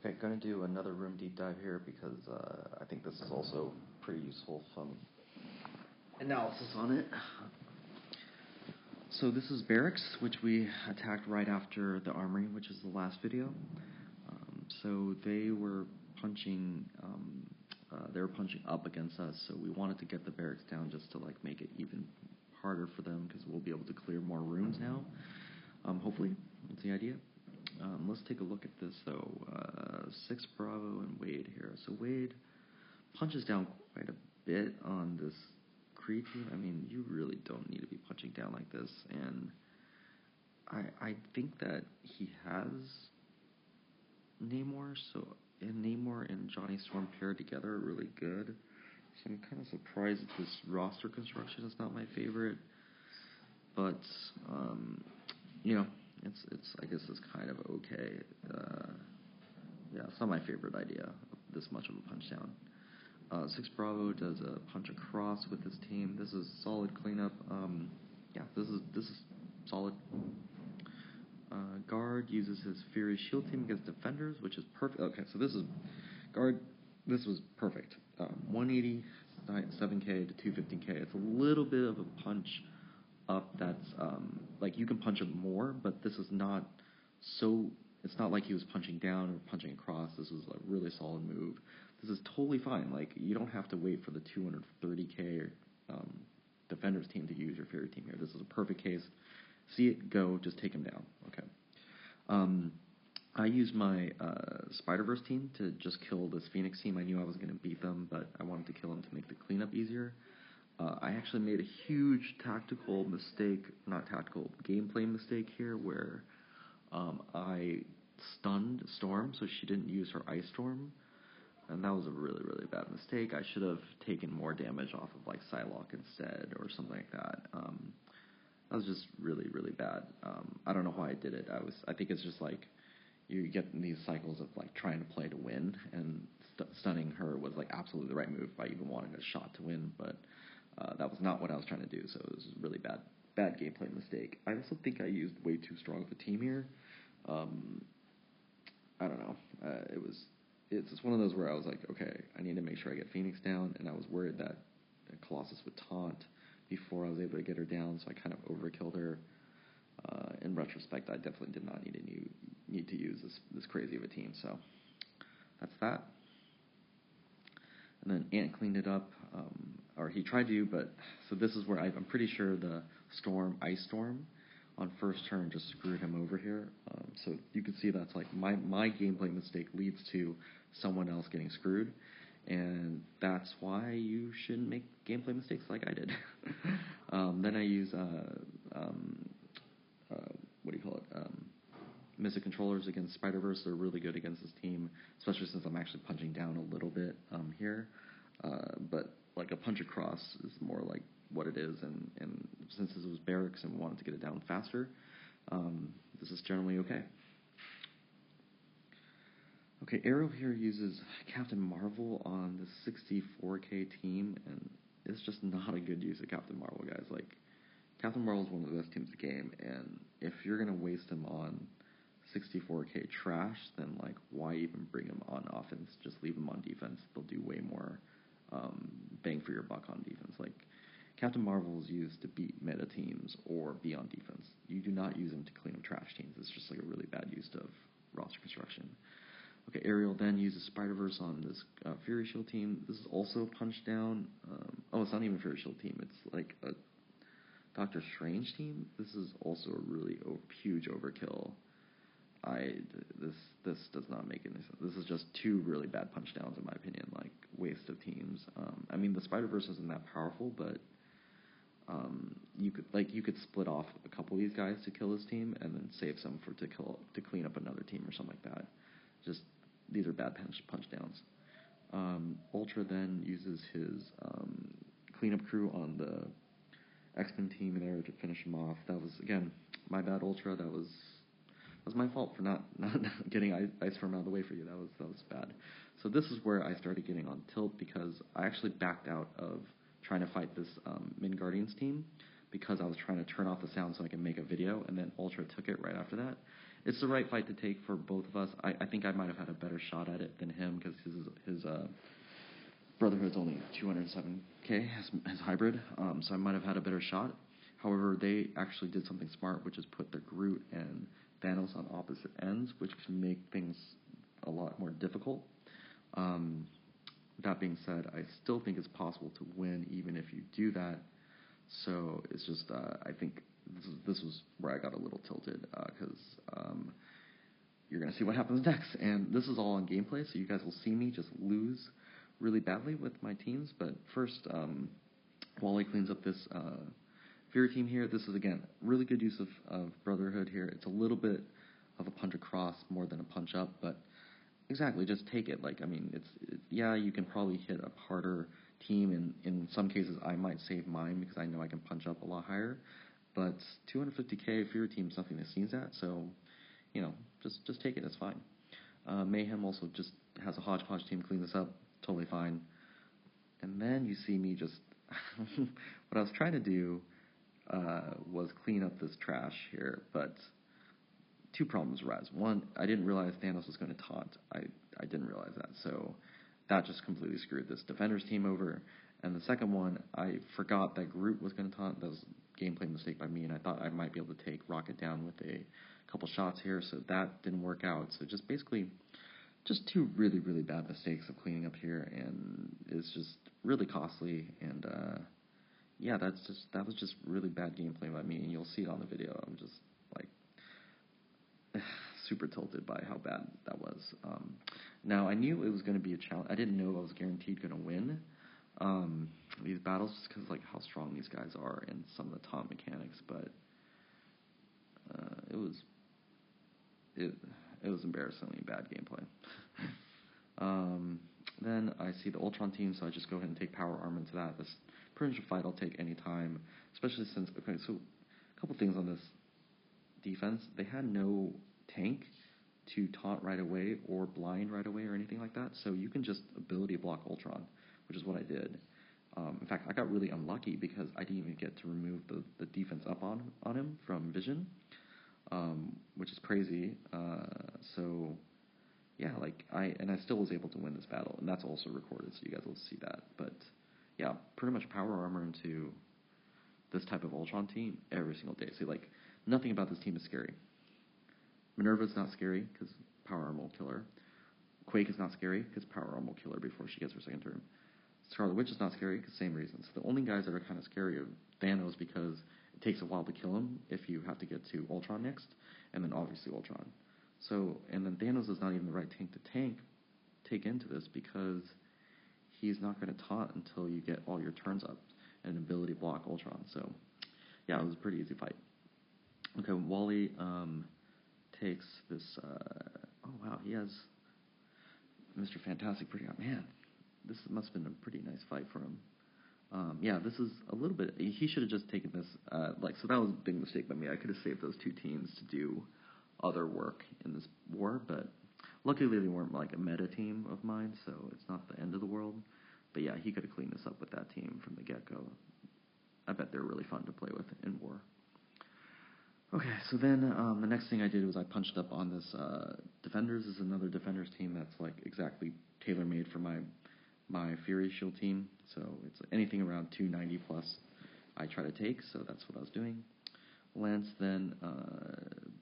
Okay, going to do another room deep dive here because I think this is also pretty useful, some analysis on it. So this is Barracks, which we attacked right after the armory, which is the last video. So they were punching up against us, so we wanted to get the Barracks down just to like make it even harder for them because we'll be able to clear more rooms now. Hopefully, that's the idea. Let's take a look at this, though. 6 Bravo and Wade here. So Wade punches down quite a bit on this Cree team. I mean, you really don't need to be punching down like this. And I think that he has Namor, and Namor and Johnny Storm paired together are really good. So I'm kind of surprised that this roster construction is not my favorite. But, you know, I guess it's kind of okay. Yeah, it's not my favorite idea, this much of a punch down. 6 Bravo does a punch across with his team. This is solid cleanup. Yeah, this is solid. Guard uses his Fury Shield team against defenders, which is perfect. Okay, so this is Guard. This was perfect. 187k to 215k. It's a little bit of a punch up that's like you can punch him more, but this is not so. It's not like he was punching down or punching across. This was a really solid move. This is totally fine. Like you don't have to wait for the 230k defenders team to use your Fury team here. This is a perfect case. See it go, just take him down. Okay. I used my Spider-Verse team to just kill this Phoenix team. I knew I was going to beat them, but I wanted to kill them to make the cleanup easier. I actually made a huge tactical mistake, not tactical, gameplay mistake here, where I stunned Storm, so she didn't use her Ice Storm, and that was a really, really bad mistake. I should have taken more damage off of like Psylocke instead, or something like that. That was just really, really bad. I don't know why I did it. I think it's just like you get in these cycles of like trying to play to win, and stunning her was like absolutely the right move if I even wanted a shot to win, but that was not what I was trying to do, so it was a really bad gameplay mistake. I also think I used way too strong of a team here. I don't know. It's just one of those where I was like, okay, I need to make sure I get Phoenix down, and I was worried that Colossus would taunt before I was able to get her down, so I kind of overkilled her. In retrospect, I definitely did not need to use this crazy of a team, so that's that. And then Ant cleaned it up, or he tried to, but so this is where I'm pretty sure the Ice Storm, on first turn just screwed him over here. So you can see that's like my gameplay mistake leads to someone else getting screwed, and that's why you shouldn't make gameplay mistakes like I did. Then I use what do you call it? Mystic Controllers against Spider-Verse. They're really good against this team, especially since I'm actually punching down a little bit here. But like a punch across is more like what it is, and since this was Barracks and we wanted to get it down faster, this is generally okay. Okay, Arrow here uses Captain Marvel on the 64k team, and it's just not a good use of Captain Marvel, guys. Like, Captain Marvel is one of the best teams in the game, and if you're going to waste him on 64k trash, then like why even bring him on offense? Just leave him on defense. They'll do way more bang for your buck on defense. Like Captain Marvel is used to beat meta teams or be on defense. You do not use him to clean up trash teams. It's just like a really bad use of roster construction. Okay, Ariel then uses Spider-Verse on this Fury Shield team. This is also punch down. It's not even a Fury Shield team. It's like a Doctor Strange team. This is also a really huge overkill. This does not make any sense. This is just two really bad punch downs in my opinion, like waste of teams. I mean the Spider-Verse isn't that powerful, but you could split off a couple of these guys to kill this team and then save some to clean up another team or something like that. Just these are bad punch downs. Ultra then uses his cleanup crew on the X-Men team there to finish him off. That was again my bad, Ultra. That was my fault for not getting Ice Storm out of the way for you. That was bad. So this is where I started getting on tilt because I actually backed out of trying to fight this Min Guardians team because I was trying to turn off the sound so I can make a video, and then Ultra took it right after that. it's the right fight to take for both of us. I think I might have had a better shot at it than him because his Brotherhood's only 207k as hybrid, so I might have had a better shot. However, they actually did something smart, which is put the Groot and Thanos on opposite ends, which can make things a lot more difficult. That being said, I still think it's possible to win even if you do that. So it's just, I think this was where I got a little tilted because you're going to see what happens next. And this is all on gameplay, so you guys will see me just lose really badly with my teams. But first, Wally cleans up this Fury team here. This is, again, really good use of Brotherhood here. It's a little bit of a punch across more than a punch up, but exactly, just take it. Like, I mean, yeah, you can probably hit a harder team, and in some cases I might save mine because I know I can punch up a lot higher, but 250k Fury team is nothing to sneeze at, so, you know, just take it, it's fine. Mayhem also just has a hodgepodge team, clean this up, totally fine. And then you see me just, what I was trying to do was clean up this trash here, but two problems arise. One, I didn't realize Thanos was going to taunt. I didn't realize that, so that just completely screwed this Defenders team over. And the second one, I forgot that Groot was going to taunt. That was a gameplay mistake by me, and I thought I might be able to take Rocket down with a couple shots here, so that didn't work out. So just basically, just two really, really bad mistakes of cleaning up here, and it's just really costly. And yeah, that was just really bad gameplay by me, and you'll see it on the video. I'm just like super tilted by how bad that was. Now, I knew it was going to be a challenge. I didn't know I was guaranteed going to win these battles just because like how strong these guys are and some of the taunt mechanics, but it was embarrassingly bad gameplay. Then I see the Ultron team, so I just go ahead and take power armor into that. This pretty much a fight I'll take any time, especially since, okay, so a couple things on this defense. They had no tank to taunt right away or blind right away or anything like that, so you can just ability block Ultron, which is what I did. In fact, I got really unlucky because I didn't even get to remove the defense up on him from vision, which is crazy. So yeah, like I still was able to win this battle, and that's also recorded, so you guys will see that. But yeah, pretty much power armor into this type of Ultron team every single day. See, like, nothing about this team is scary. Minerva's not scary because power armor will kill her. Quake is not scary because power armor will kill her before she gets her second turn. Scarlet Witch is not scary because same reasons. The only guys that are kind of scary are Thanos because it takes a while to kill him if you have to get to Ultron next, and then obviously Ultron. So, and then Thanos is not even the right tank to take into this because he's not going to taunt until you get all your turns up and ability block Ultron. So, yeah, it was a pretty easy fight. Okay, Wally takes this. Oh wow, he has Mr. Fantastic pretty out. Man, this must have been a pretty nice fight for him. Yeah, this is a little bit. He should have just taken this. So that was a big mistake by me. I could have saved those two teams to do other work in this war, but luckily they weren't like a meta team of mine, so it's not the end of the world. But yeah, he could have cleaned this up with that team from the get-go. I bet they're really fun to play with in war. Okay, so then the next thing I did was I punched up on this Defenders. This is another Defenders team that's like exactly tailor-made for my Fury Shield team. So it's anything around 290 plus I try to take, so that's what I was doing. Lance then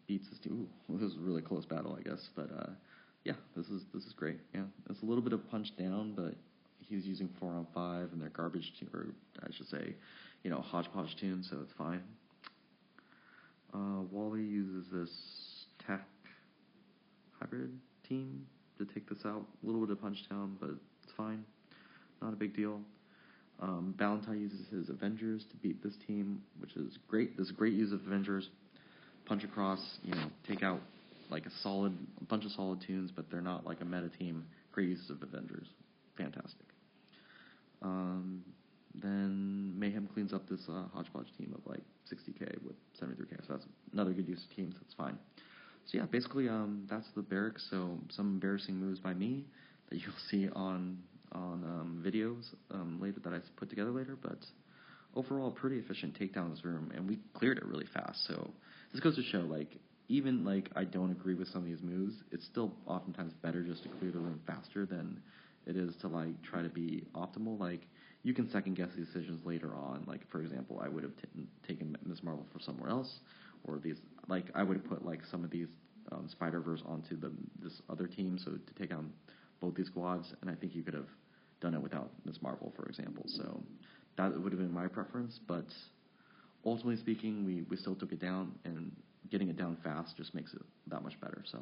beats this team. Ooh, this was a really close battle, I guess. But yeah, this is great. Yeah, it's a little bit of punch down, but he's using 4-on-5 and they're garbage team, or I should say, hodgepodge tune, so it's fine. Wally uses this tech hybrid team to take this out. A little bit of punch down, but it's fine. Not a big deal. Valentine uses his Avengers to beat this team, which is great. This is a great use of Avengers. Punch across, take out like a bunch of solid tunes, but they're not like a meta team. Great use of Avengers. Fantastic. Then Mayhem cleans up this hodgepodge team of like 60k with 73k, so that's another good use of teams. That's fine. So yeah, basically that's the Barracks. So some embarrassing moves by me that you'll see on videos later that I put together later, but overall pretty efficient takedown in this room, and we cleared it really fast. So this goes to show, like, even like I don't agree with some of these moves, it's still oftentimes better just to clear the room faster than it is to like try to be optimal. Like you can second guess the decisions later on. Like for example, I would have taken Miss Marvel for somewhere else, or these like I would have put like some of these Spider-Verse onto this other team, so to take on both these squads, and I think you could have done it without Miss Marvel, for example. So that would have been my preference, but ultimately speaking, we still took it down, and getting it down fast just makes it that much better. So